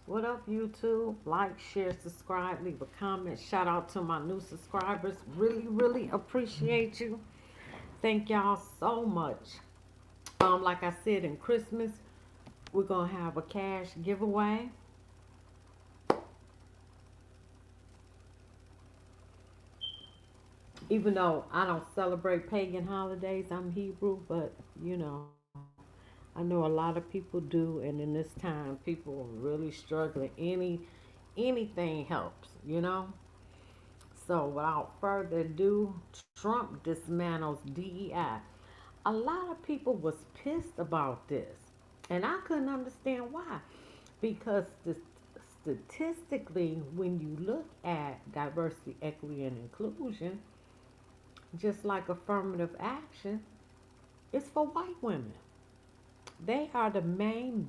What up, YouTube? Like, share, subscribe, leave a comment. Shout out to my new subscribers. Really, really appreciate you. Thank y'all so much. Like I said, in Christmas, we're gonna have a cash giveaway. Even though I don't celebrate pagan holidays, I'm Hebrew, but you know, I know a lot of people do, and in this time, people are really struggling. Anything helps, you know. So without further ado, Trump dismantles DEI. A lot of people was pissed about this, and I couldn't understand why. Because statistically, when you look at diversity, equity, and inclusion, just like affirmative action, it's for white women. They are the main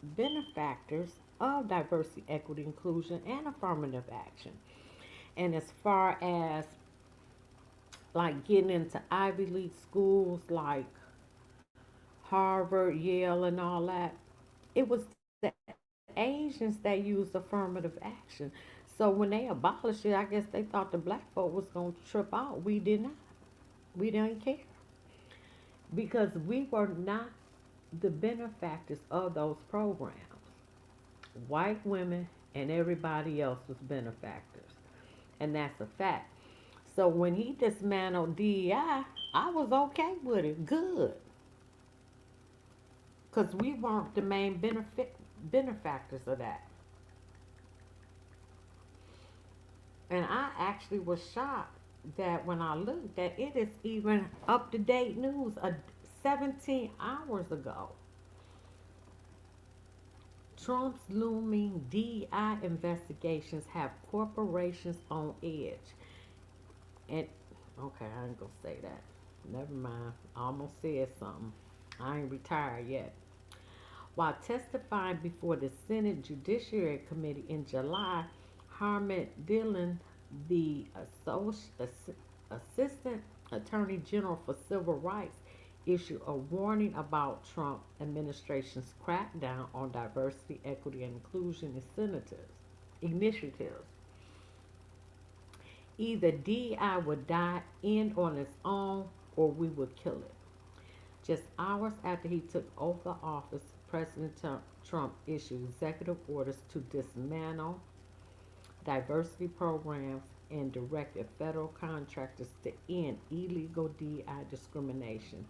benefactors of diversity, equity, inclusion, and affirmative action. And as far as like getting into Ivy League schools like Harvard, Yale, and all that, it was the Asians that used affirmative action. So when they abolished it, I guess they thought the black folk was going to trip out. We did not. We didn't care because we were not the benefactors of those programs. White women and everybody else was benefactors. And that's a fact. So when he dismantled DEI, I was okay with it. Good. Because we weren't the main benefactors of that. And I actually was shocked that when I looked that it is even up to date news 17 hours ago. Trump's looming DI investigations have corporations on edge. And okay, I ain't gonna say that. Never mind. I almost said something. I ain't retired yet. While testifying before the Senate Judiciary Committee in July, Harmon Dillon, the Assistant Attorney General for Civil Rights, issued a warning about Trump administration's crackdown on diversity, equity, and inclusion initiatives. Either DEI would die in on its own or we would kill it. Just hours after he took oath of office, President Trump issued executive orders to dismantle diversity programs and directed federal contractors to end illegal DEI discrimination.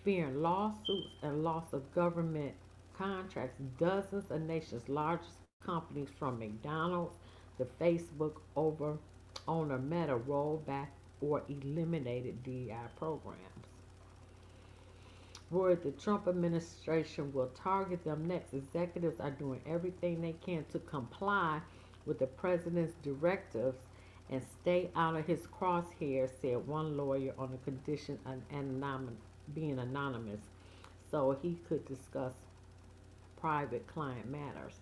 Fearing lawsuits and loss of government contracts, dozens of nation's largest companies from McDonald's to Facebook over owner Meta rolled back or eliminated DEI programs. Word the Trump administration will target them next. Executives are doing everything they can to comply with the president's directives and stay out of his crosshairs, said one lawyer on the condition of being anonymous so he could discuss private client matters.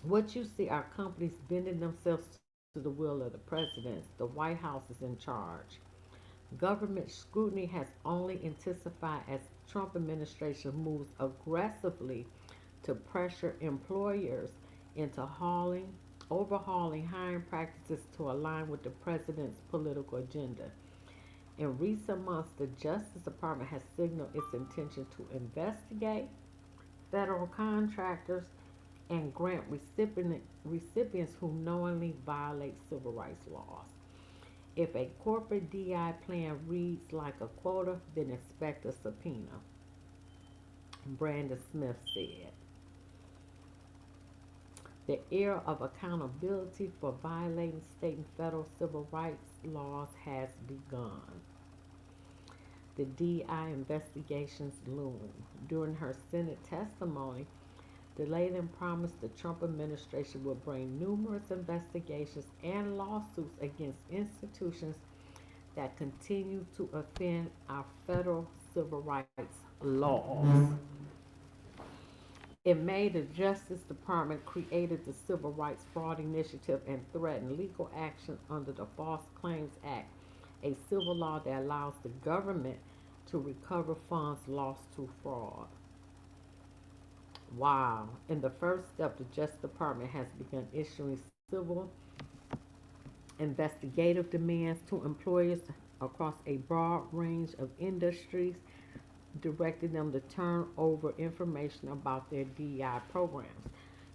What you see are companies bending themselves to the will of the president. The White House is in charge. Government scrutiny has only intensified as Trump administration moves aggressively to pressure employers into overhauling hiring practices to align with the president's political agenda. In recent months, the Justice Department has signaled its intention to investigate federal contractors and grant recipients who knowingly violate civil rights laws. If a corporate DI plan reads like a quota, then expect a subpoena, Brandon Smith said. The era of accountability for violating state and federal civil rights laws has begun. The DI investigations loom. During her Senate testimony, Delayden promised the Trump administration will bring numerous investigations and lawsuits against institutions that continue to offend our federal civil rights laws. In May, the Justice Department created the Civil Rights Fraud Initiative and threatened legal action under the False Claims Act, a civil law that allows the government to recover funds lost to fraud. Wow. In the first step, the Justice Department has begun issuing civil investigative demands to employers across a broad range of industries, directing them to turn over information about their DEI programs.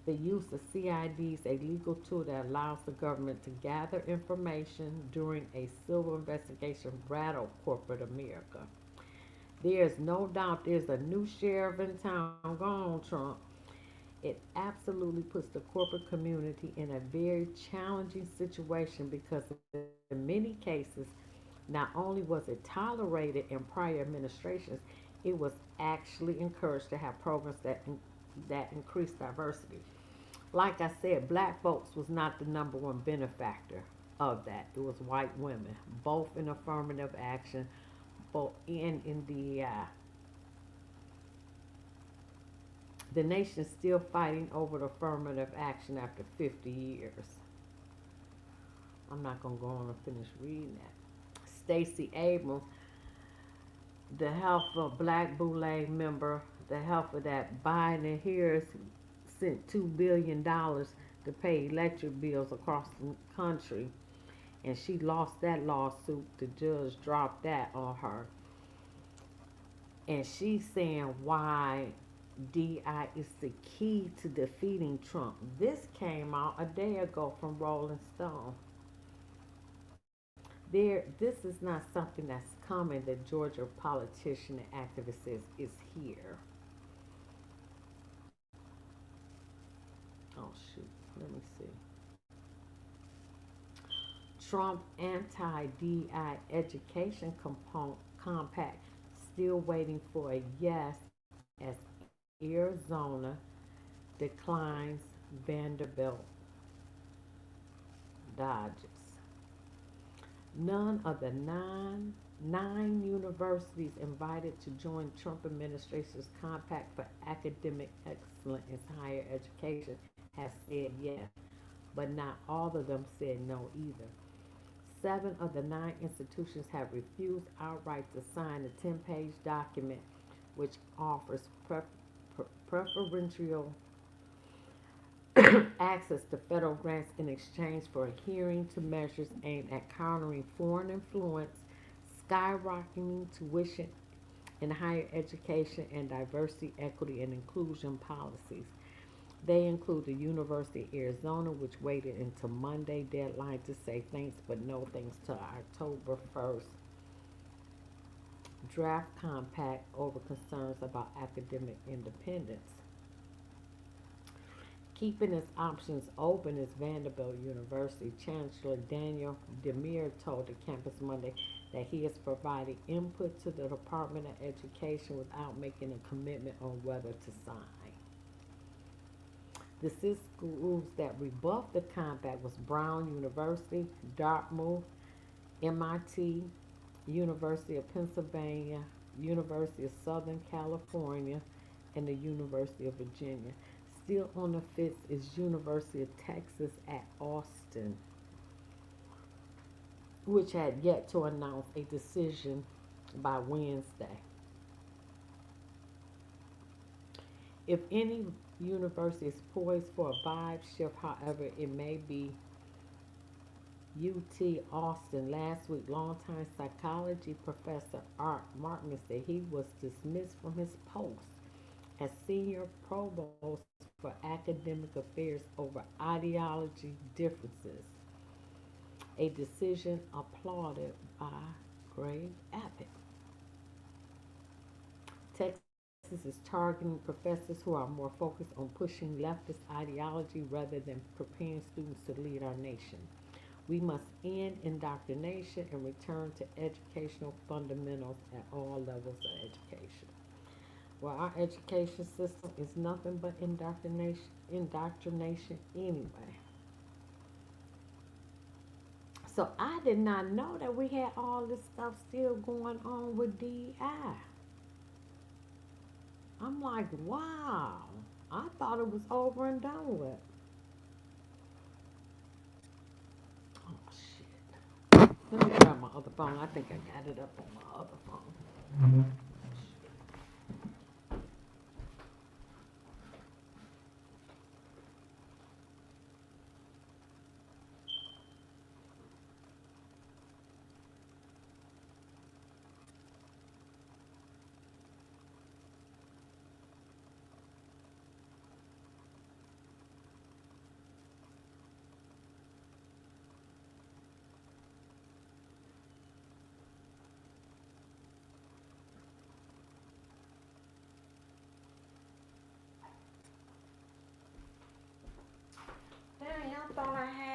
The use of CID is a legal tool that allows the government to gather information during a civil investigation rattled corporate America. There's no doubt there's a new sheriff in town. Go on, Trump. It absolutely puts the corporate community in a very challenging situation because in many cases, not only was it tolerated in prior administrations, it was actually encouraged to have programs that increase diversity. Like I said, black folks was not the number one benefactor of that. It was white women, both in affirmative action, both in the the nation is still fighting over the affirmative action after 50 years. I'm not going to go on and finish reading that. Stacey Abrams, the health of Black Boule member, the health of that Biden and Harris sent $2 billion to pay electric bills across the country, and she lost that lawsuit. The judge dropped that on her, and she's saying why DI is the key to defeating Trump. This came out a day ago from Rolling Stone. This is not something that's common. The Georgia politician and activist says is here. Oh shoot, let me see. Trump anti-DI education compact still waiting for a yes as Arizona declines Vanderbilt Dodges. None of the nine universities invited to join Trump administration's compact for academic excellence in higher education has said yes, but not all of them said no either. 7 of the 9 institutions have refused outright to sign the 10-page document, which offers preferential access to federal grants in exchange for adhering to measures aimed at countering foreign influence, skyrocketing tuition in higher education, and diversity, equity, and inclusion policies. They include the University of Arizona, which waited until Monday deadline to say thanks, but no thanks to October 1st draft compact over concerns about academic independence. Keeping its options open is Vanderbilt University. Chancellor Daniel Demir told the campus Monday that he is providing input to the Department of Education without making a commitment on whether to sign. The 6 schools that rebuffed the compact was Brown University, Dartmouth, MIT, University of Pennsylvania, University of Southern California, and the University of Virginia. Still on the fence is University of Texas at Austin, which had yet to announce a decision by Wednesday. If any university is poised for a vibe shift, however, it may be UT Austin. Last week, longtime psychology professor Art Markman said he was dismissed from his post as senior provost for academic affairs over ideology differences, a decision applauded by Greg Abbott. Texas is targeting professors who are more focused on pushing leftist ideology rather than preparing students to lead our nation. We must end indoctrination and return to educational fundamentals at all levels of education. Well, our education system is nothing but indoctrination anyway. So I did not know that we had all this stuff still going on with DEI. I'm like, wow. I thought it was over and done with. Oh shit. Let me grab my other phone. I think I got it up on my other phone.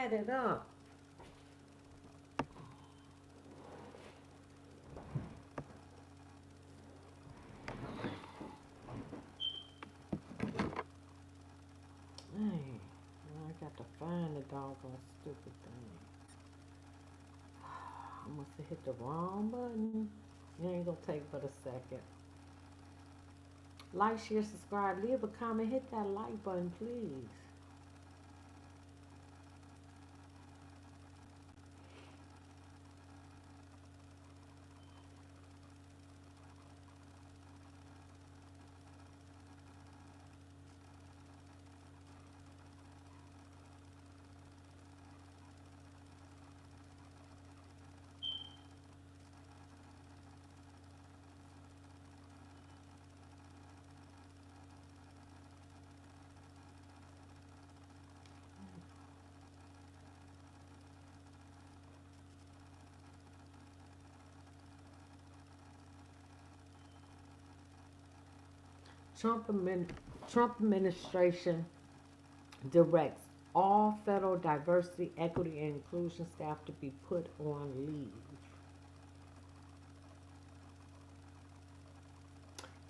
add it up. Dang, I got to find the doggone stupid thing. I must have hit the wrong button. It ain't gonna take but a second. Like, share, subscribe, leave a comment, hit that like button, please. Trump, Trump administration directs all federal diversity, equity, and inclusion staff to be put on leave.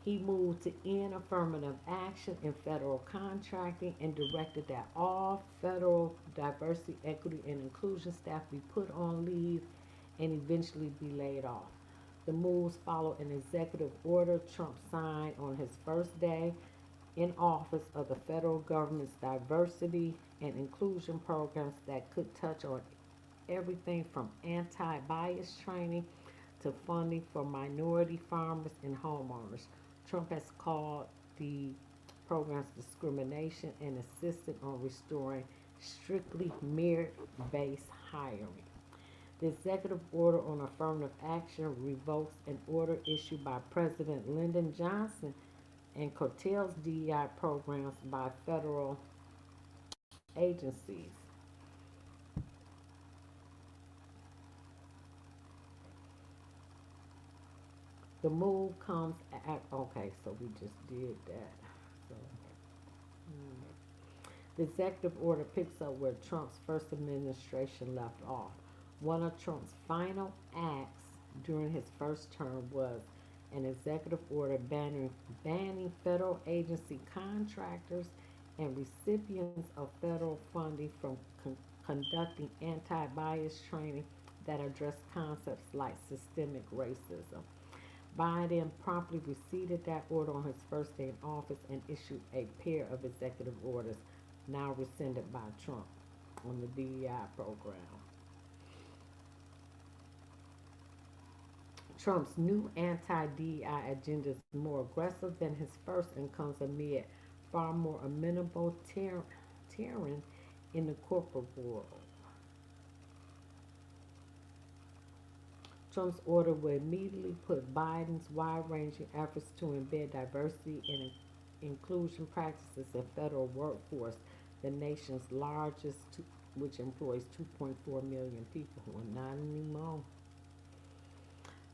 He moved to end affirmative action in federal contracting and directed that all federal diversity, equity, and inclusion staff be put on leave and eventually be laid off. The moves follow an executive order Trump signed on his first day in office of the federal government's diversity and inclusion programs that could touch on everything from anti-bias training to funding for minority farmers and homeowners. Trump has called the program's discrimination and insisted on restoring strictly merit-based hiring. The executive order on affirmative action revokes an order issued by President Lyndon Johnson and curtails DEI programs by federal agencies. The move comes at, okay, so we just did that. So, the executive order picks up where Trump's first administration left off. One of Trump's final acts during his first term was an executive order banning federal agency contractors and recipients of federal funding from conducting anti-bias training that address concepts like systemic racism. Biden promptly rescinded that order on his first day in office and issued a pair of executive orders, now rescinded by Trump, on the DEI program. Trump's new anti-DEI agenda is more aggressive than his first and comes amid far more amenable tyranny in the corporate world. Trump's order will immediately put Biden's wide-ranging efforts to embed diversity and inclusion practices in federal workforce, the nation's largest, which employs 2.4 million people, who are not anymore.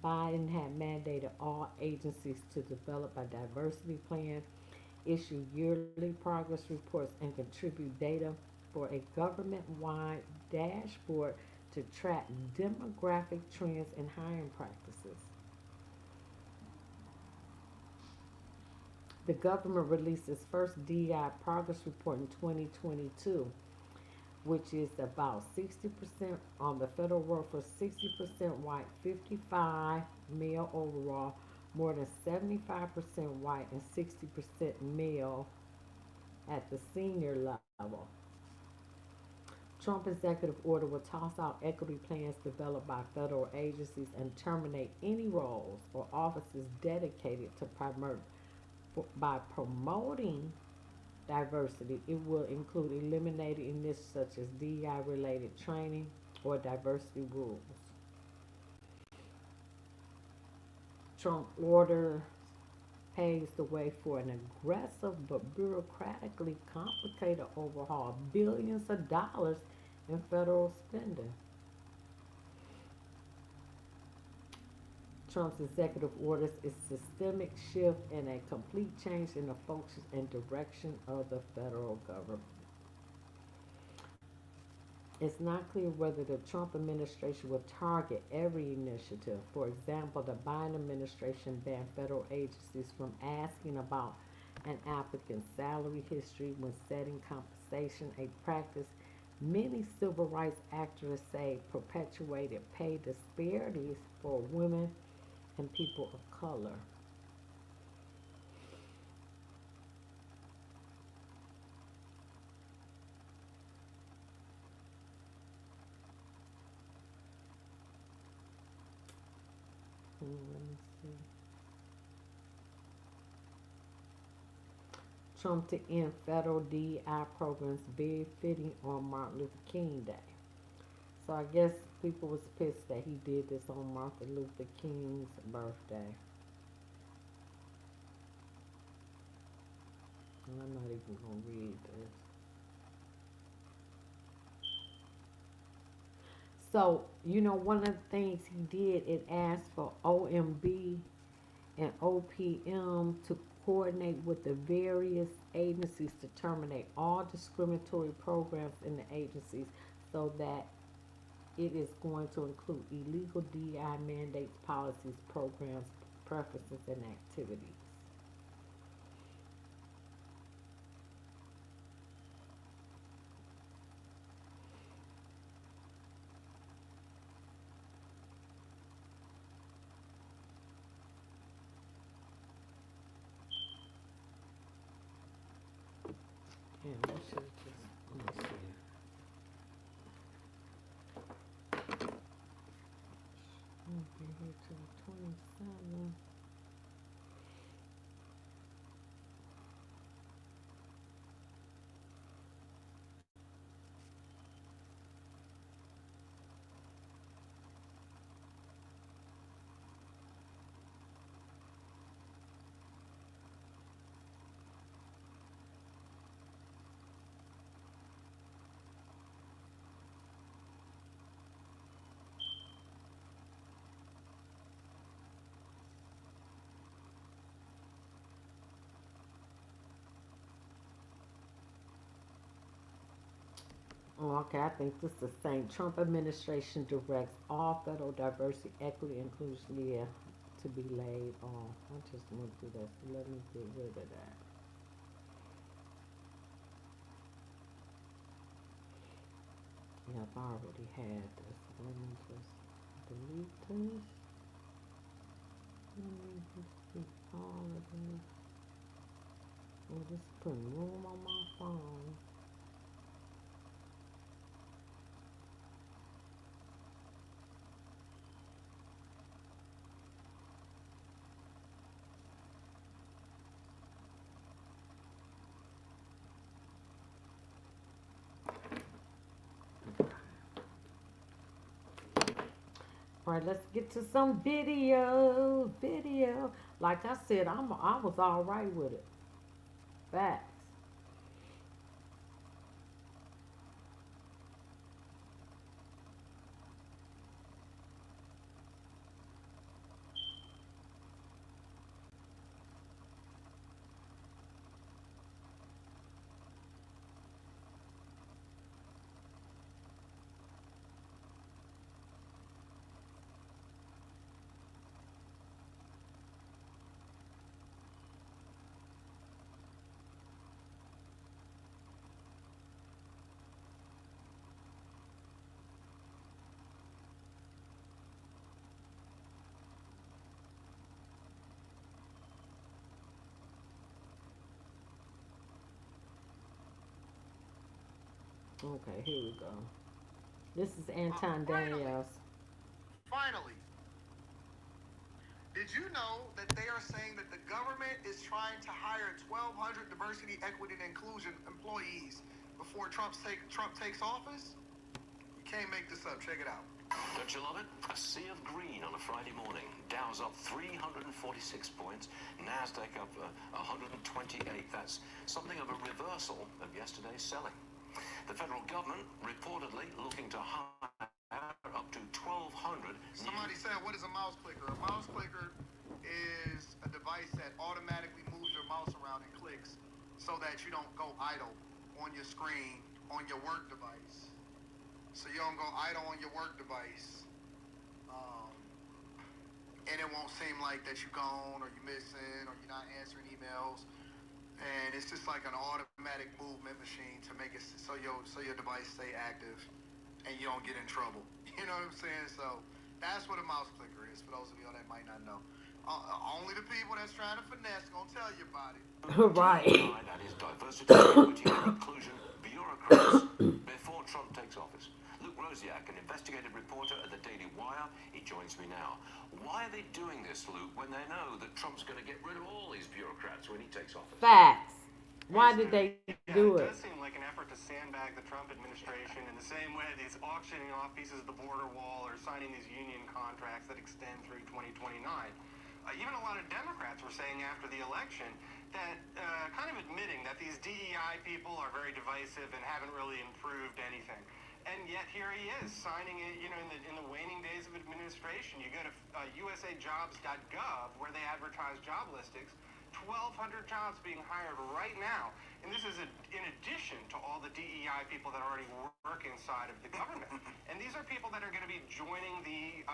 Biden had mandated all agencies to develop a diversity plan, issue yearly progress reports, and contribute data for a government-wide dashboard to track demographic trends and hiring practices. The government released its first DEI progress report in 2022, which is about 60% on the federal workforce, 60% white, 55 male overall, more than 75% white, and 60% male at the senior level. Trump executive order will toss out equity plans developed by federal agencies and terminate any roles or offices dedicated to by promoting diversity. It will include eliminating initiatives such as DEI related training or diversity rules. Trump order paves the way for an aggressive but bureaucratically complicated overhaul of billions of dollars in federal spending. Trump's executive orders is a systemic shift and a complete change in the function and direction of the federal government. It's not clear whether the Trump administration will target every initiative. For example, the Biden administration banned federal agencies from asking about an applicant's salary history when setting compensation, a practice many civil rights activists say perpetuated pay disparities for women and people of color. Let me see. Trump to end federal DEI programs bid fitting on Martin Luther King Day. So I guess people was pissed that he did this on Martin Luther King's birthday. And I'm not even gonna read this. So, one of the things he did, it asked for OMB and OPM to coordinate with the various agencies to terminate all discriminatory programs in the agencies so that it is going to include illegal DI mandates, policies, programs, preferences, and activities. Yeah, we should just, let me see. I'll be here till the 27th. Oh, okay, I think this is the same. Trump administration directs all federal diversity, equity, inclusion, yeah, to be laid off. I just want to do that. So let me get rid of that. Yeah, I've already had this. Let me just delete this. Let me just delete all of this. I'm just putting room on my phone. All right, let's get to some video. Video. Like I said, I was all right with it. Facts. Okay, here we go. This is Anton Daniels. Finally, did you know that they are saying that the government is trying to hire 1,200 diversity, equity, and inclusion employees before Trump takes office? You can't make this up. Check it out. Don't you love it? A sea of green on a Friday morning. Dow's up 346 points. Nasdaq up 128. That's something of a reversal of yesterday's selling. The federal government reportedly looking to hire up to 1,200. Somebody said, what is a mouse clicker? A mouse clicker is a device that automatically moves your mouse around and clicks so that you don't go idle on your screen on your work device. so you don't go idle on your work device. Um, and it won't seem like that you're gone or you're missing or you're not answering emails. And it's just like an automatic movement machine to make it so your device stay active and you don't get in trouble. You know what I'm saying? So that's what a mouse clicker is. For those of y'all that might not know, only the people that's trying to finesse gonna tell you about it. Right. DEI, that is diversity, equity, and inclusion bureaucrats before Trump takes office. Luke Rosiak, an investigative reporter at the Daily Wire, he joins me now. Why are they doing this, Luke, when they know that Trump's going to get rid of all these bureaucrats when he takes office? Facts. Why did they do It it? does seem like an effort to sandbag the Trump administration in the same way that he's auctioning off pieces of the border wall or signing these union contracts that extend through 2029. Even a lot of Democrats were saying after the election that kind of admitting that these DEI people are very divisive and haven't really improved anything. And yet here he is signing it, in the waning days of administration. You go to usajobs.gov where they advertise job listings. 1,200 jobs being hired right now. And this is in addition to all the DEI people that already work inside of the government. And these are people that are going to be joining the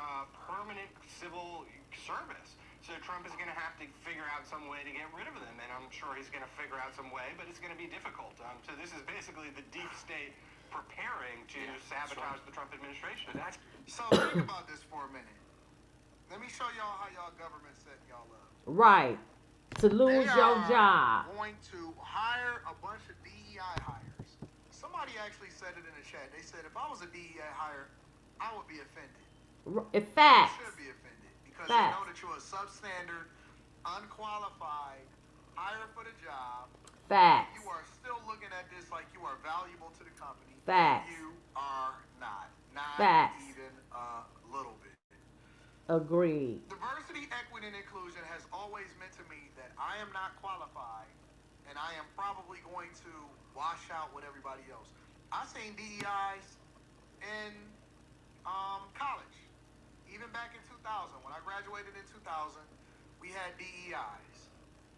permanent civil service. So Trump is going to have to figure out some way to get rid of them. And I'm sure he's going to figure out some way, but it's going to be difficult. So this is basically the deep state preparing to sabotage the Trump administration. So think about this for a minute. Let me show y'all how y'all government setting y'all up. Right. To lose They your are job. going to hire a bunch of DEI hires. Somebody actually said it in the chat. They said if I was a DEI hire, I would be offended. Facts. You should be offended because Facts. they know that you're a substandard, unqualified hire for the job. Facts. You are still looking at this like you are valuable to the company. Facts. You are not. Not Facts. even a little bit. Agreed. Diversity, equity, and inclusion has always meant to me that I am not qualified and I am probably going to wash out with everybody else. I seen DEIs in college. Even back in 2000, when I graduated in 2000, we had DEIs.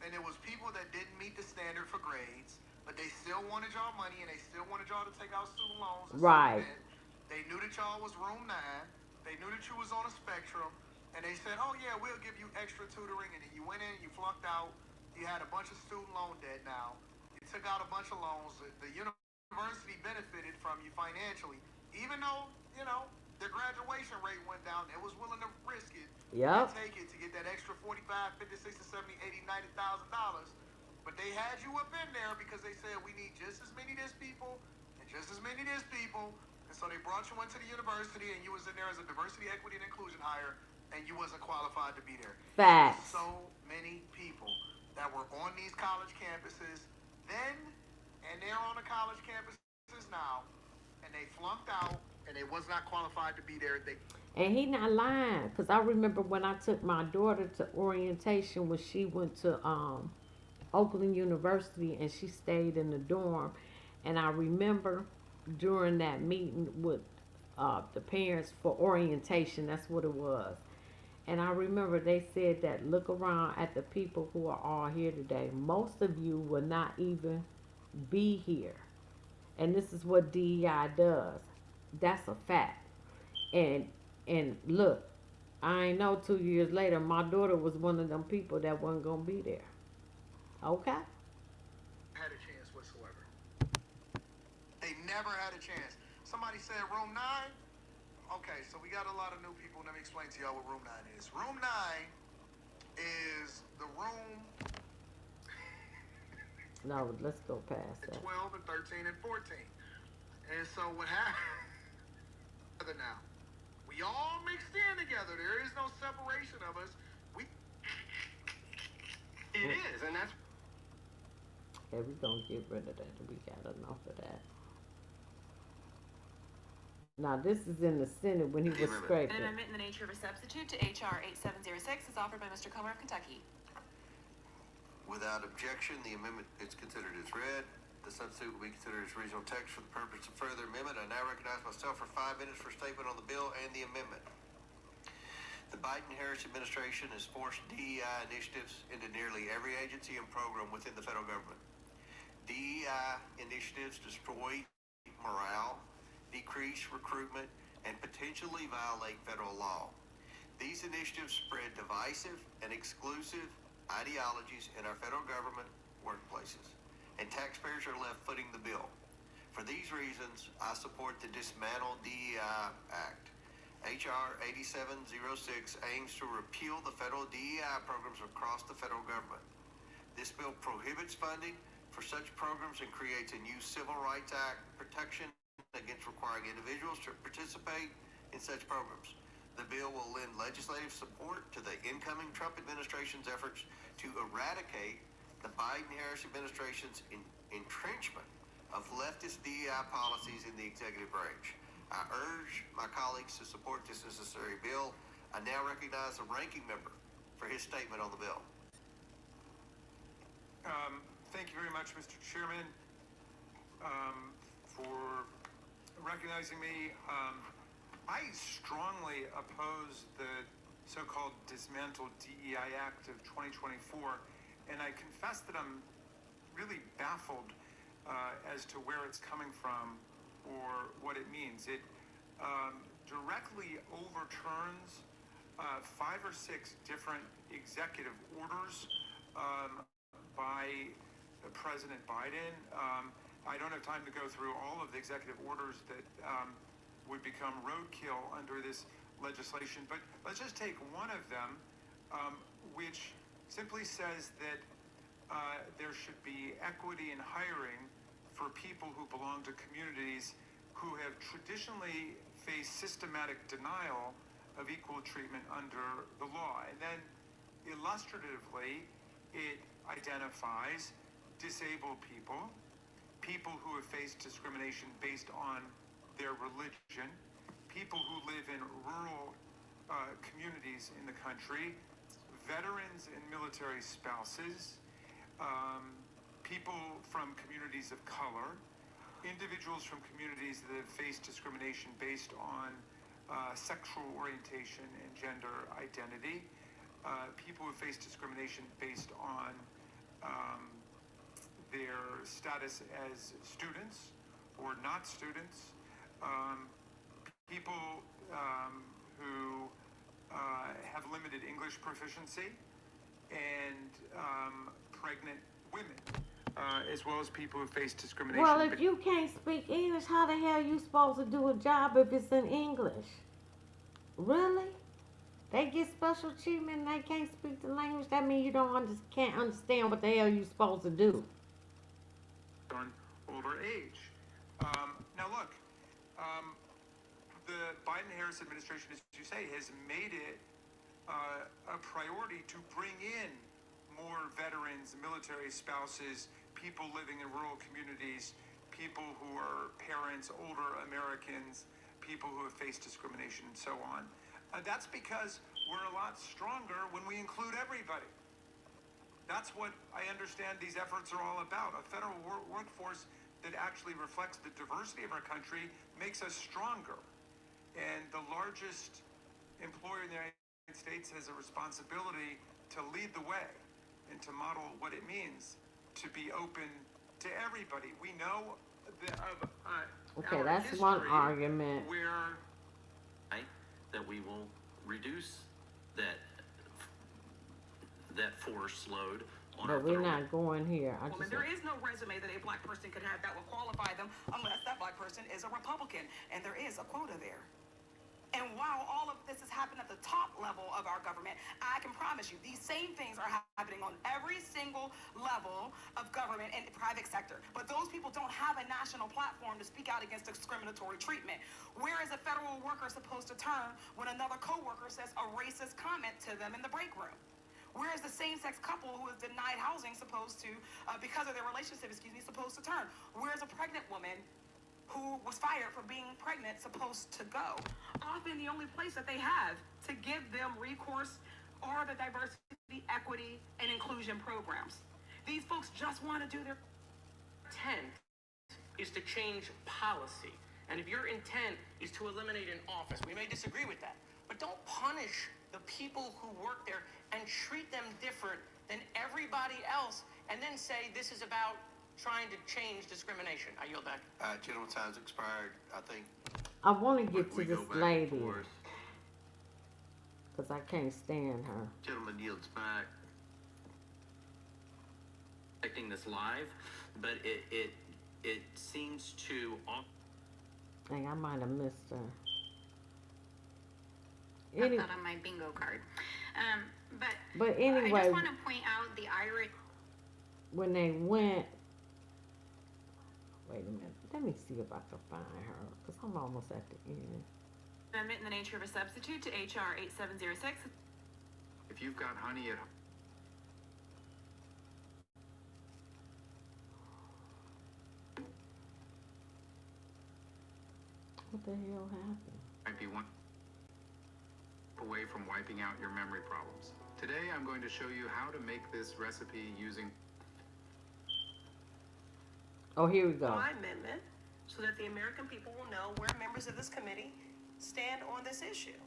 And it was people that didn't meet the standard for grades, but they still wanted y'all money and they still wanted y'all to take out student loans. Right. They knew that y'all was room 9. They knew that you was on a spectrum. And they said, oh yeah, we'll give you extra tutoring. And then you went in, you flunked out. You had a bunch of student loan debt now. You took out a bunch of loans. The university benefited from you financially. Even though, their graduation rate went down, they was willing to risk it. Yep. Take it to get that extra $45, $50, $60, $70, $80, $90,000. But they had you up in there because they said we need just as many this people and just as many this people. And so they brought you into the university and you was in there as a diversity, equity, and inclusion hire and you wasn't qualified to be there. Facts. So many people that were on these college campuses then and they're on the college campuses now and they flunked out and they was not qualified to be there. And he not lying, because I remember when I took my daughter to orientation when she went to Oakland University and she stayed in the dorm. And I remember during that meeting with the parents for orientation, that's what it was. And I remember they said that look around at the people who are all here today. Most of you will not even be here. And this is what DEI does. That's a fact. And look, I ain't know 2 years later, my daughter was one of them people that wasn't going to be there. Okay? Had a chance whatsoever. They never had a chance. Somebody said room 9. Okay, so we got a lot of new people. Let me explain to y'all what room 9 is. Room 9 is the room No, let's go past that. 12 and 13 and 14. And so what happened now? We all mixed in together. There is no separation of us. It is, and that's Okay, we gonna get rid of that. We got enough of that. Now this is in the Senate when he was scraping. An amendment in the nature of a substitute to H.R. 8706 is offered by Mr. Comer of Kentucky. Without objection, the amendment is considered as read. The substitute will be considered as regional text for the purpose of further amendment. I now recognize myself for 5 minutes for statement on the bill and the amendment. The Biden-Harris administration has forced DEI initiatives into nearly every agency and program within the federal government. DEI initiatives destroy morale decrease recruitment, and potentially violate federal law. These initiatives spread divisive and exclusive ideologies in our federal government workplaces, and taxpayers are left footing the bill. For these reasons, I support the Dismantle DEI Act. H.R. 8706 aims to repeal the federal DEI programs across the federal government. This bill prohibits funding for such programs and creates a new Civil Rights Act protection against requiring individuals to participate in such programs. The bill will lend legislative support to the incoming Trump administration's efforts to eradicate the Biden-Harris administration's entrenchment of leftist DEI policies in the executive branch. I urge my colleagues to support this necessary bill. I now recognize the ranking member for his statement on the bill. Thank you very much, Mr. Chairman, for recognizing me. I strongly oppose the so-called Dismantle DEI Act of 2024, and I confess that I'm really baffled as to where it's coming from or what it means. It directly overturns 5 or 6 different executive orders by President Biden. I don't have time to go through all of the executive orders that would become roadkill under this legislation, but let's just take one of them, which simply says that there should be equity in hiring for people who belong to communities who have traditionally faced systematic denial of equal treatment under the law. And then illustratively, it identifies disabled people, people who have faced discrimination based on their religion, people who live in rural communities in the country, veterans and military spouses, people from communities of color, individuals from communities that have faced discrimination based on sexual orientation and gender identity, people who face discrimination based on their status as students or not students, people who have limited English proficiency, and pregnant women, as well as people who face discrimination. Well, if you can't speak English, how the hell are you supposed to do a job if it's in English? Really? They get special treatment and they can't speak the language? That means you can't understand what the hell you're supposed to do. On older age. Now look, the Biden-Harris administration, as you say, has made it a priority to bring in more veterans, military spouses, people living in rural communities, people who are parents, older Americans, people who have faced discrimination, and so on. That's because we're a lot stronger when we include everybody. That's what I understand these efforts are all about. A federal workforce that actually reflects the diversity of our country makes us stronger. And the largest employer in the United States has a responsibility to lead the way and to model what it means to be open to everybody. We know okay, that's one argument. Where that we will reduce that force load on But we're not going here. There is no resume that a black person could have that will qualify them unless that black person is a Republican. And there is a quota there. And while all of this has happened at the top level of our government, I can promise you these same things are happening on every single level of government and private sector. But those people don't have a national platform to speak out against discriminatory treatment. Where is a federal worker supposed to turn when another coworker says a racist comment to them in the break room? Where is the same-sex couple who is denied housing supposed to, because of their relationship, supposed to turn? Where is a pregnant woman who was fired for being pregnant supposed to go? Often the only place that they have to give them recourse are the diversity, equity, and inclusion programs. These folks just want to do their intent is to change policy. And if your intent is to eliminate an office, we may disagree with that, but don't punish the people who work there and treat them different than everybody else and then say this is about trying to change discrimination. I yield back. Gentleman's time's expired. I think I want to When get to we go this back and lady forth, because I can't stand her. gentleman yields back. Expecting this live, but it seems to Dang, I might have missed her. Put Any, that on my bingo card. but I anyway, just want to point out the Irish. when they went, wait a minute. Let me see if I can find her because I'm almost at the end. Amendment in the nature of a substitute to HR 8706. If you've got honey at What the hell happened? might be one away from wiping out your memory problems. Today I'm going to show you how to make this recipe using Oh, here we go. My amendment, so that the American people will know where members of this committee stand on this issue.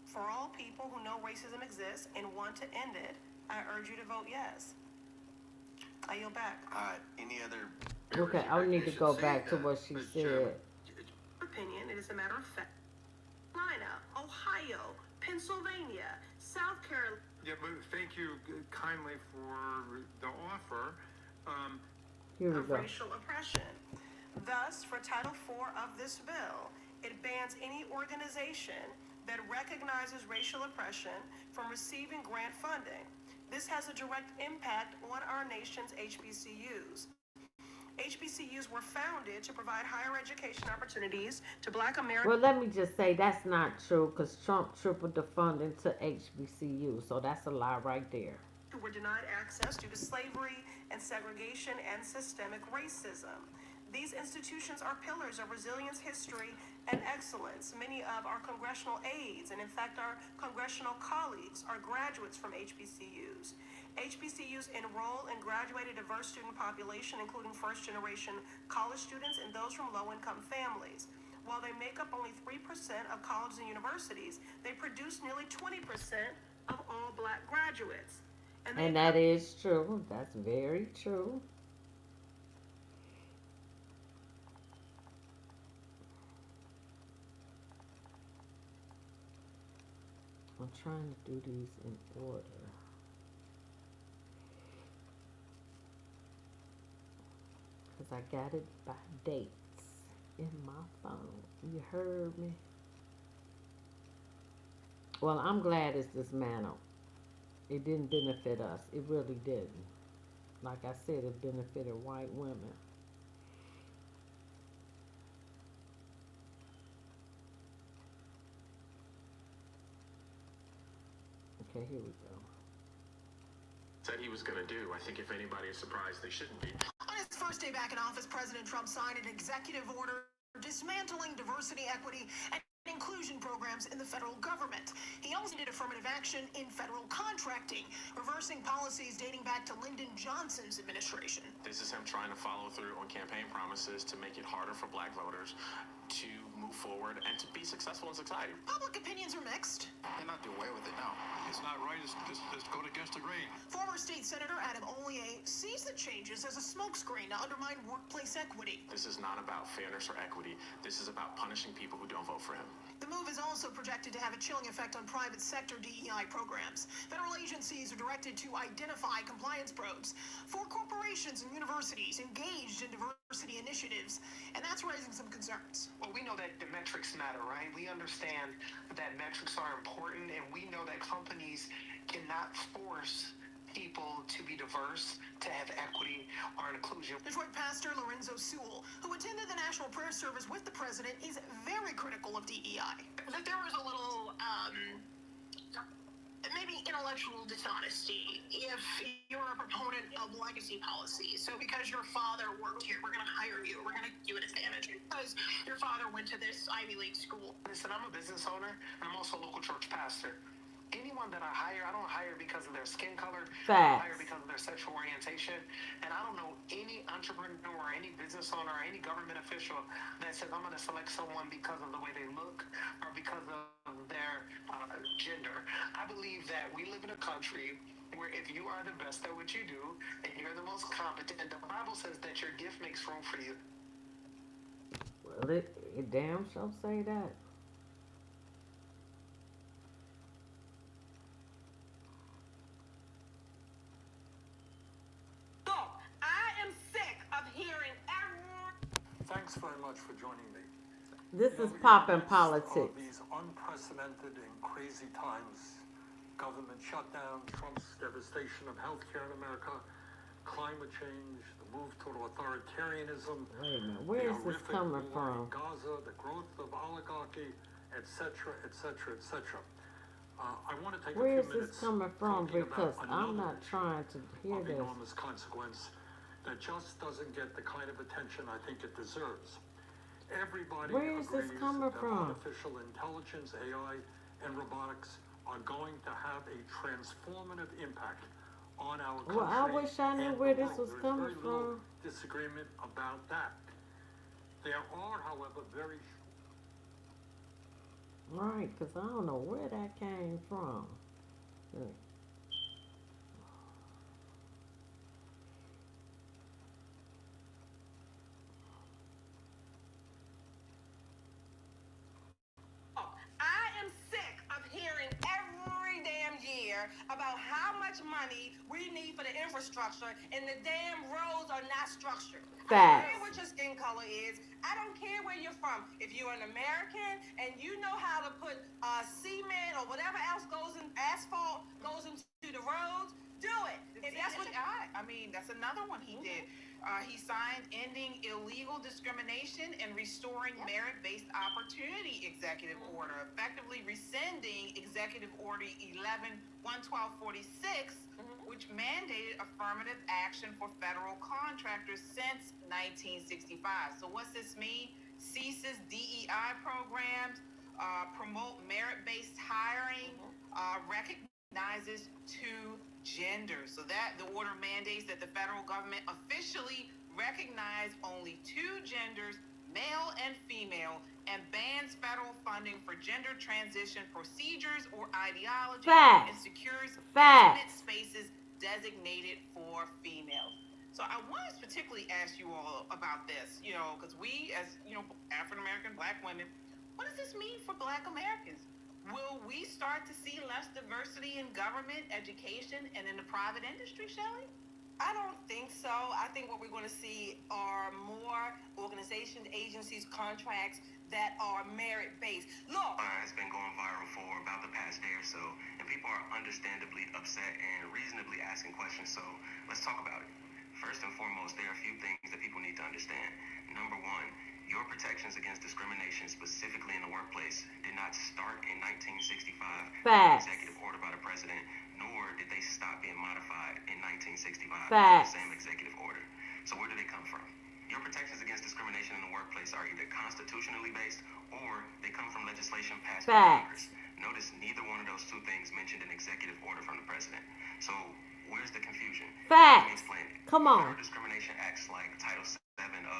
For all people who know racism exists and want to end it, I urge you to vote yes. I yield back. All right, any other? Okay, I need to go back to what she Mr. said. Chairman, Opinion, it is a matter of fact. Carolina, Ohio, Pennsylvania, South Carolina. Yeah, but thank you kindly for the offer. Here we Of go. racial oppression. Thus, for Title IV of this bill, it bans any organization that recognizes racial oppression from receiving grant funding. This has a direct impact on our nation's HBCUs. HBCUs were founded to provide higher education opportunities to Black Americans. Well, let me just say that's not true because Trump tripled the funding to HBCU, so that's a lie right there. Who were denied access due to slavery and segregation and systemic racism. These institutions are pillars of resilience, history, and excellence. Many of our congressional aides, and in fact our congressional colleagues, are graduates from HBCUs. HBCUs enroll and graduate a diverse student population, including first-generation college students and those from low-income families. While they make up only 3% of colleges and universities, they produce nearly 20% of all Black graduates. And that is true. That's very true. I'm trying to do these in order. Because I got it by dates in my phone. You heard me? Well, I'm glad it's dismantled. It didn't benefit us. It really didn't. Like I said, it benefited white women. Okay, here we go. Said he was going to do. I think if anybody is surprised, they shouldn't be. On his first day back in office, President Trump signed an executive order dismantling diversity, equity, and inclusion programs in the federal government. He also did affirmative action in federal contracting, reversing policies dating back to Lyndon Johnson's administration. This is him trying to follow through on campaign promises to make it harder for Black voters to move forward and to be successful in society. Public opinions are mixed. they're not do away with it now. It's not right. It's go against the grain. Former State Senator Adam Ollier sees the changes as a smokescreen to undermine workplace equity. This is not about fairness or equity. This is about punishing people who don't vote for him. The move is also projected to have a chilling effect on private sector DEI programs. Federal agencies are directed to identify compliance probes for corporations and universities engaged in diversity initiatives, and that's raising some concerns. Well, we know that the metrics matter, right? We understand that metrics are important, and we know that companies cannot force people to be diverse, to have equity or inclusion. Detroit pastor Lorenzo Sewell, who attended the National Prayer Service with the president, is very critical of DEI. That there was a little, maybe intellectual dishonesty if you're a proponent of legacy policy. So because your father worked here, we're going to hire you. We're going to give you an advantage because your father went to this Ivy League school. Listen, I'm a business owner, and I'm also a local church pastor. Anyone that I hire, I don't hire because of their skin color. Facts. I don't hire because of their sexual orientation. And I don't know any entrepreneur or any business owner or any government official that says I'm going to select someone because of the way they look or because of their gender. I believe that we live in a country where if you are the best at what you do and you're the most competent, the Bible says that your gift makes room for you. Well, It damn sure say that. Look, I am sick of hearing every. Thanks very much for joining me. This You is know, in the poppin' midst of politics. these unprecedented and crazy times, government shutdown, Trump's devastation of healthcare in America, climate change, the move toward authoritarianism, Wait a minute, the where is this horrific coming war in from? Gaza, the growth of oligarchy, etc., etc., etc. I want to take a Where few is this minutes coming from? talking Because about I'm another not issue trying to hear of this. enormous consequence that just doesn't get the kind of attention I think it deserves. Everybody Where is this agrees coming that from? artificial intelligence, AI, and robotics are going to have a transformative impact on our country Well, I wish I knew and where the this world. was There's coming very little from. disagreement about that. There are, however, very Right, because I don't know where that came from. I am sick of hearing every damn year about how much money we need for the infrastructure and the damn roads are not structured. I don't care what your skin color is. I don't care where you're from. If you're an American and you know how to put cement or whatever else goes in asphalt goes into the roads, do it. If that's what I mean, that's another one he did. He signed Ending Illegal Discrimination and Restoring Merit-Based Opportunity Executive Order, effectively rescinding Executive Order 11-11246, which mandated affirmative action for federal contractors since 1965. So what's this mean? Ceases DEI programs, promote merit-based hiring, recognizes two genders. So that the order mandates that the federal government officially recognize only two genders, male and female, and bans federal funding for gender transition procedures or ideology, and secures intimate spaces designated for females. So I want to particularly ask you all about this, because we as, African American Black women, what does this mean for Black Americans? Will we start to see less diversity in government, education, and in the private industry, Shelley? I don't think so. I think what we're going to see are more organizations, agencies, contracts that are merit-based. Look, it's been going viral for about the past day or so, and people are understandably upset and reasonably asking questions. So let's talk about it. First and foremost, there are a few things that people need to understand. Number one, your protections against discrimination, specifically in the workplace, did not start in 1965 with an executive order by the president, nor did they stop being modified in 1965 with the same executive order. So where do they come from? Your protections against discrimination in the workplace are either constitutionally based or they come from legislation passed by Congress. Notice neither one of those two things mentioned an executive order from the president. So where's the confusion? Let me explain it. Come on. Federal discrimination acts like Title VII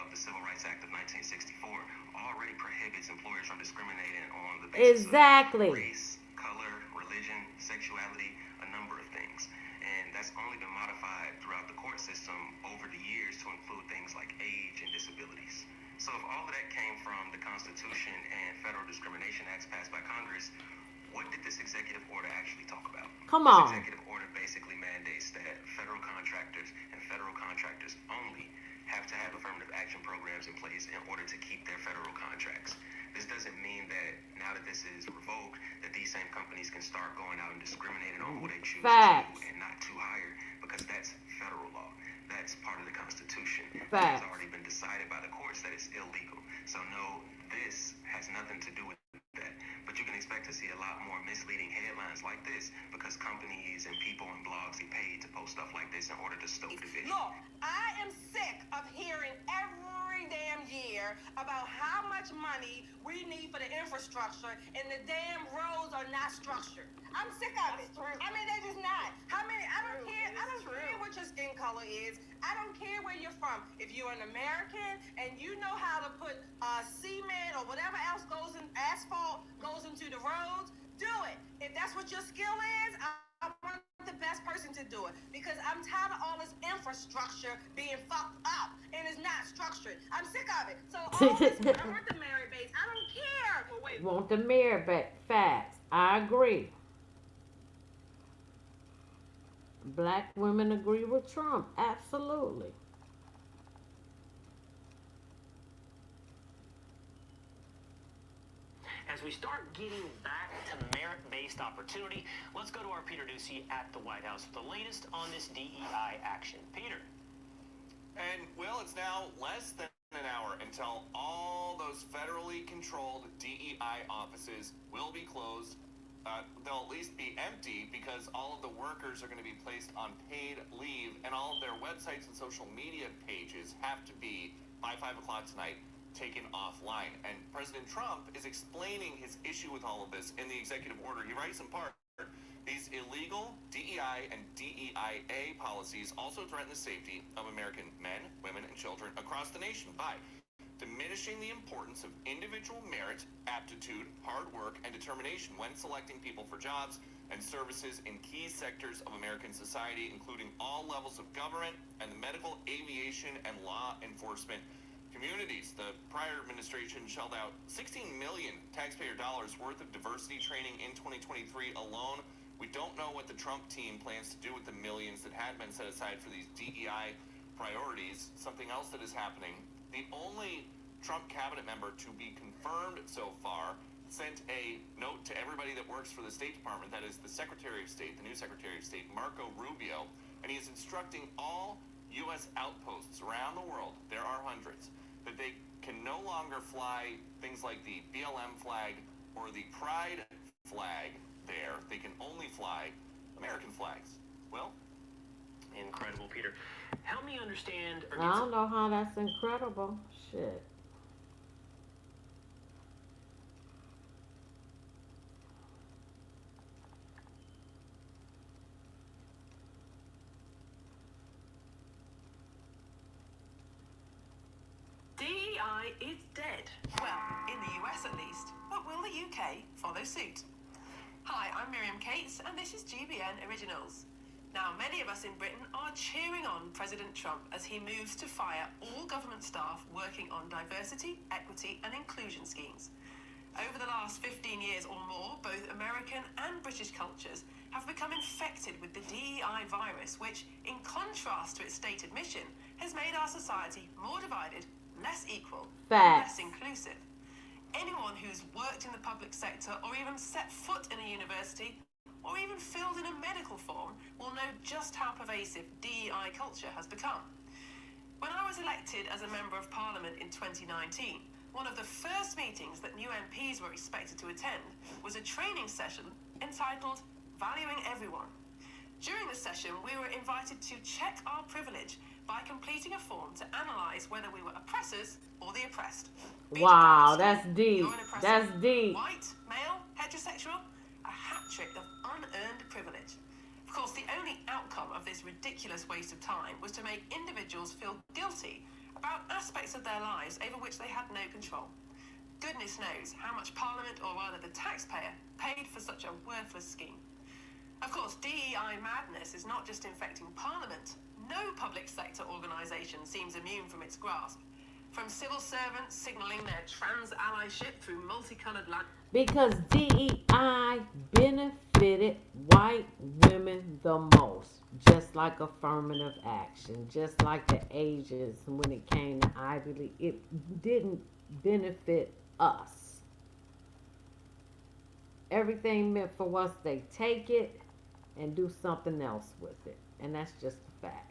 of the Civil Rights Act of 1964 already prohibits employers from discriminating on the basis of race, color, religion, sexuality, a number of things. And that's only been modified throughout the court system over the years to include things like age and disabilities. So if all of that came from the Constitution and federal discrimination acts passed by Congress, what did this executive order actually talk about? This executive order basically mandates that federal contractors and federal contractors only have to have affirmative action programs in place in order to keep their federal contracts. This doesn't mean that now that this is revoked, that these same companies can start going out and discriminating on who they choose to and not to hire, because that's federal law. That's part of the Constitution. It has already been decided by the courts that it's illegal. So no, this has nothing to do with that. But you can expect to see a lot more misleading headlines like this because companies and people and blogs get paid to post stuff like this in order to stoke division. Look, I am sick of hearing every damn year about how much money we need for the infrastructure and the damn roads are not structured. I'm sick of it. I mean, they just not. I don't care what your skin color is. I don't care where you're from. If you're an American and you know how to put cement or whatever else goes in asphalt goes into the roads, do it. If that's what your skill is, I want the best person to do it because I'm tired of all this infrastructure being fucked up and it's not structured. I'm sick of it. So all this, I want the merit base. I don't care. Well, wait. Want the merit back? Facts. I agree. Black women agree with Trump. Absolutely. As we start getting back to merit-based opportunity, let's go to our Peter Ducey at the White House with the latest on this DEI action. Peter. And, well, it's now less than an hour until all those federally controlled DEI offices will be closed. They'll at least be empty because all of the workers are going to be placed on paid leave, and all of their websites and social media pages have to be, by 5 o'clock tonight, taken offline. And President Trump is explaining his issue with all of this in the executive order. He writes in part, these illegal DEI and DEIA policies also threaten the safety of American men, women, and children across the nation by diminishing the importance of individual merit, aptitude, hard work, and determination when selecting people for jobs and services in key sectors of American society, including all levels of government and the medical, aviation, and law enforcement communities. The prior administration shelled out $16 million taxpayer dollars worth of diversity training in 2023 alone. We don't know what the Trump team plans to do with the millions that had been set aside for these DEI priorities. Something else that is happening, the only Trump cabinet member to be confirmed so far sent a note to everybody that works for the State Department, that is the Secretary of State, the new Secretary of State, Marco Rubio, and he is instructing all U.S. outposts around the world, there are hundreds, that they can no longer fly things like the BLM flag or the Pride flag there. They can only fly American flags. Well, Incredible, Peter. Help me understand. Or I don't know how that's incredible. Shit. DEI is dead. Well, in the US at least. But will the UK follow suit? Hi, I'm Miriam Cates, and this is GBN Originals. Now, many of us in Britain are cheering on President Trump as he moves to fire all government staff working on diversity, equity, and inclusion schemes. Over the last 15 years or more, both American and British cultures have become infected with the DEI virus, which, in contrast to its stated mission, has made our society more divided, less equal, and less inclusive. Anyone who's worked in the public sector or even set foot in a university or even filled in a medical form will know just how pervasive DEI culture has become. When I was elected as a Member of Parliament in 2019, one of the first meetings that new MPs were expected to attend was a training session entitled Valuing Everyone. During the session, we were invited to check our privilege by completing a form to analyse whether we were oppressors or the oppressed. Wow, that's deep. That's deep. White, male, heterosexual, a hat trick of unearned privilege. Of course, the only outcome of this ridiculous waste of time was to make individuals feel guilty about aspects of their lives over which they had no control. Goodness knows how much Parliament, or rather the taxpayer, paid for such a worthless scheme. Of course, DEI madness is not just infecting Parliament. No public sector organisation seems immune from its grasp. From civil servants signalling their trans allyship through multicoloured because DEI benefited white women the most, just like affirmative action, just like the ages when it came to Ivy League. It didn't benefit us. Everything meant for us, they take it and do something else with it. And that's just the facts.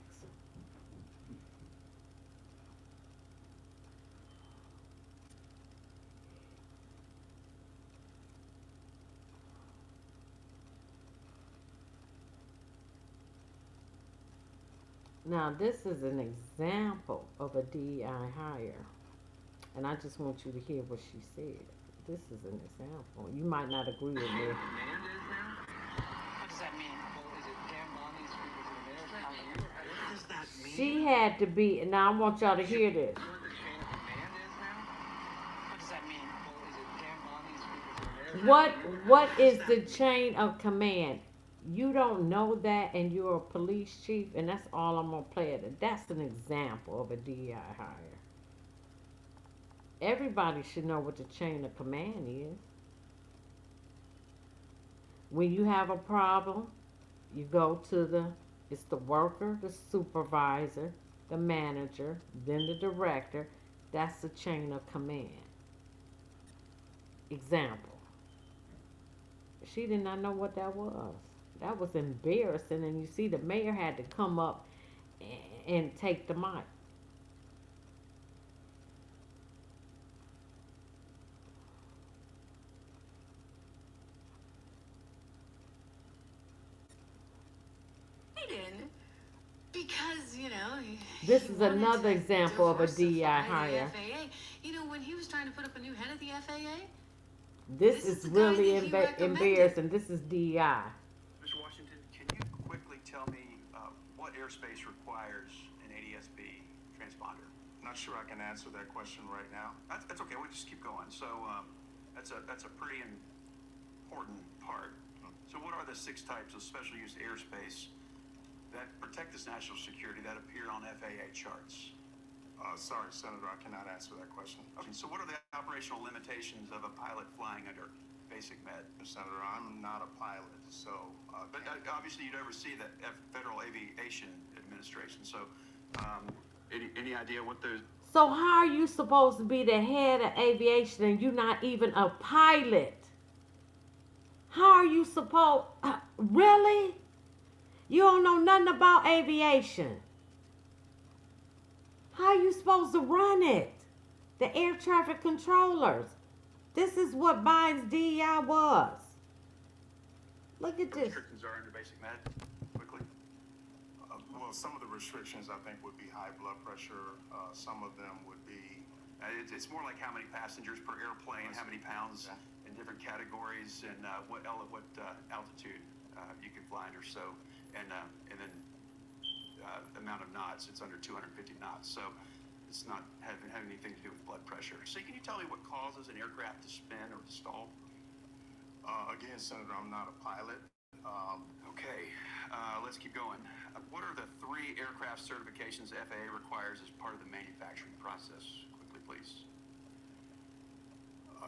Now, this is an example of a DEI hire. And I just want you to hear what she said. This is an example. You might not agree with me. What does that mean? What does that mean? She had to be, now I want y'all to hear this. What does that mean? What is the chain of command? You don't know that, and you're a police chief, and that's all I'm gonna play it. That's an example of a DEI hire. Everybody should know what the chain of command is. When you have a problem, you go to it's the worker, the supervisor, the manager, then the director. That's the chain of command. Example. She did not know what that was. That was embarrassing, and you see the mayor had to come up and take the mic. Biden, because, you know, This he is wanted another to example of a DEI diversify the hire. FAA. You know, when he was trying to put up a new head of the FAA, This is the guy really that he recommended. embarrassing. This is DEI. Mr. Washington, can you quickly tell me what airspace requires an ADSB transponder? Not sure I can answer that question right now. That's okay. We'll just keep going. So that's a pretty important part. So what are the 6 types of special use airspace that protect this national security that appear on FAA charts? Sorry, Senator, I cannot answer that question. Okay, so what are the operational limitations of a pilot flying under basic med? Senator, I'm not a pilot, so... but obviously you'd oversee the Federal Aviation Administration, so any idea what the... So how are you supposed to be the head of aviation and you're not even a pilot? How are you supposed... really? You don't know nothing about aviation. How are you supposed to run it? The air traffic controllers. This is what Biden's DEI was. Look at this. Restrictions are under basic med, quickly? Well, some of the restrictions, I think, would be high blood pressure. Some of them would be... it's more like how many passengers per airplane, how many pounds in different categories, and what altitude you can fly under. So, and then amount of knots, it's under 250 knots. So it's not having anything to do with blood pressure. So can you tell me what causes an aircraft to spin or to stall? Again, Senator, I'm not a pilot. Okay, let's keep going. What are the 3 aircraft certifications FAA requires as part of the manufacturing process? Quickly, please.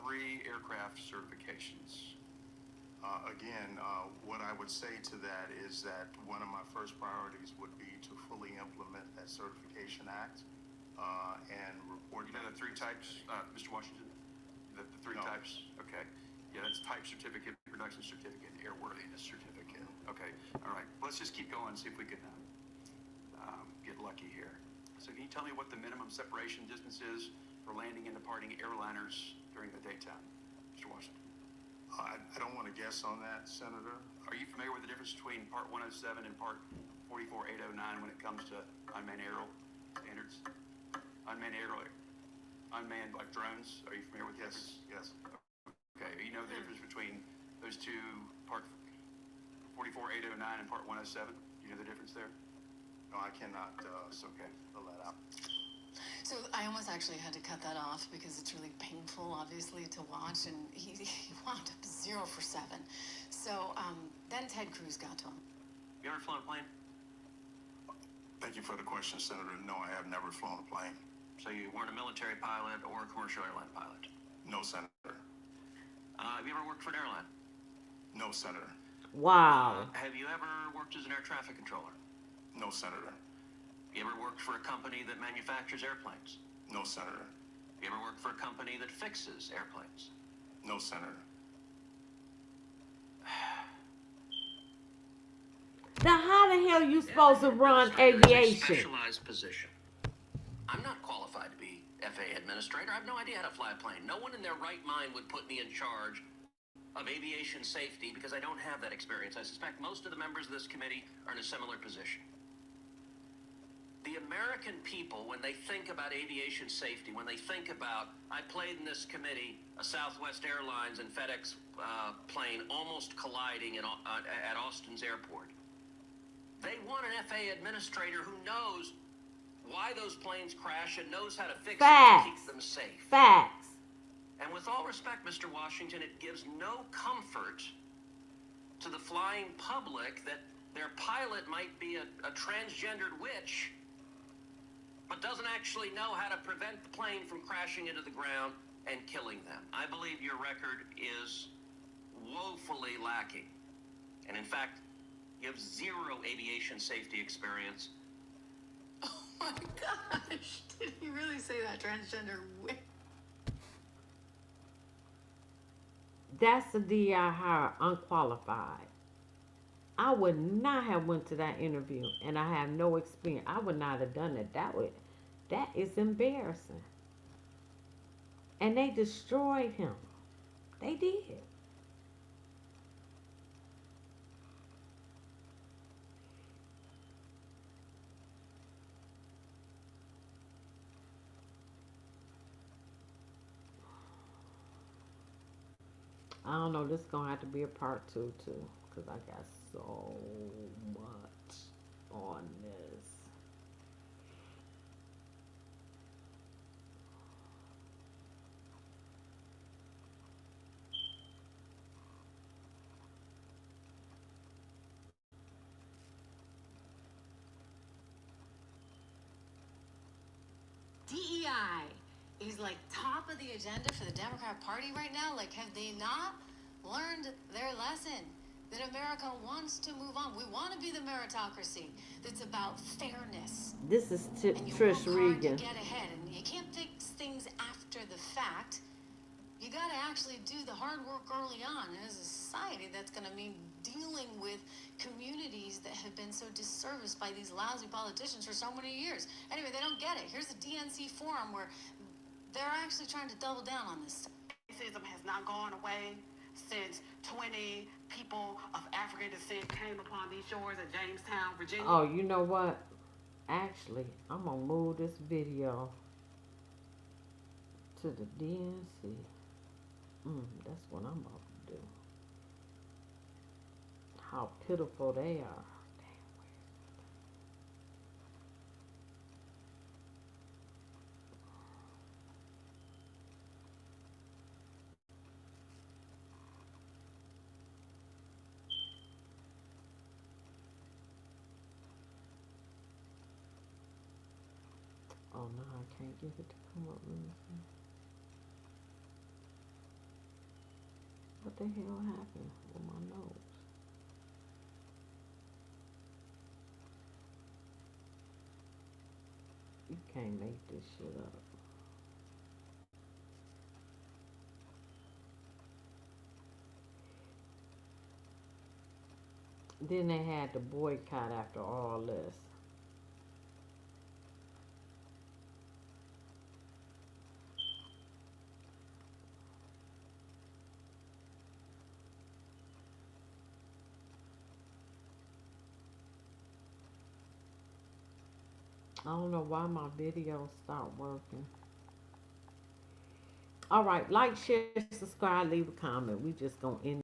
3 aircraft certifications. What I would say to that is that one of my first priorities would be to fully implement that Certification Act and report... You know the 3 types, Mr. Washington? The 3 types? Okay. Yeah, that's type certificate, production certificate, airworthiness certificate. Okay, all right. Let's just keep going and see if we can get lucky here. So can you tell me what the minimum separation distance is for landing and departing airliners during the daytime, Mr. Washington? I don't want to guess on that, Senator. Are you familiar with the difference between Part 107 and Part 44809 when it comes to unmanned aerial standards? Unmanned like drones. Are you familiar with this? Yes. Okay. You know the difference between those 2, Part 44809 and Part 107? You know the difference there? No, I cannot. It's okay. Fill that out. So I almost actually had to cut that off because it's really painful, obviously, to watch, and he wound up 0 for 7. So then Ted Cruz got to him. You ever flown a plane? Thank you for the question, Senator. No, I have never flown a plane. So you weren't a military pilot or a commercial airline pilot? No, Senator. Have you ever worked for an airline? No, Senator. Wow. Have you ever worked as an air traffic controller? No, Senator. You ever worked for a company that manufactures airplanes? No, Senator. You ever worked for a company that fixes airplanes? No, Senator. Now, how the hell are you supposed to run aviation? Specialized position. I'm not qualified to be FAA administrator. I have no idea how to fly a plane. No one in their right mind would put me in charge of aviation safety because I don't have that experience. I suspect most of the members of this committee are in a similar position. The American people, when they think about aviation safety, when they think about, I played in this committee, a Southwest Airlines and FedEx plane almost colliding at Austin's airport. They want an FAA administrator who knows why those planes crash and knows how to fix it to keep them safe. Facts. And with all respect, Mr. Washington, it gives no comfort to the flying public that their pilot might be a transgendered witch, but doesn't actually know how to prevent the plane from crashing into the ground and killing them. I believe your record is woefully lacking. And in fact, you have zero aviation safety experience. Oh my gosh. Did he really say that? Transgender witch? That's a DI hire, unqualified. I would not have went to that interview, and I have no experience. I would not have done it. That is embarrassing. And they destroyed him. They did. I don't know. This is gonna have to be a part two too, because I got so much on this. DEI is like top of the agenda for the Democrat Party right now. Like, have they not learned their lesson? That America wants to move on. We want to be the meritocracy that's about fairness. This is And you Trish work hard Regan. to get ahead, and you can't fix things after the fact. You got to actually do the hard work early on. And as a society, that's going to mean dealing with communities that have been so disserviced by these lousy politicians for so many years. Anyway, they don't get it. Here's a DNC forum where they're actually trying to double down on this. Racism has not gone away since 20 people of African descent came upon these shores at Jamestown, Virginia. Oh, you know what? Actually, I'm gonna move this video to the DNC. That's what I'm about to do. How pitiful they are. Oh no, I can't get it to come up. Let me see. What the hell happened with my notes? You can't make this shit up. Then they had to boycott after all this. I don't know why my videos stopped working. All right, like, share, subscribe, leave a comment. We just gonna end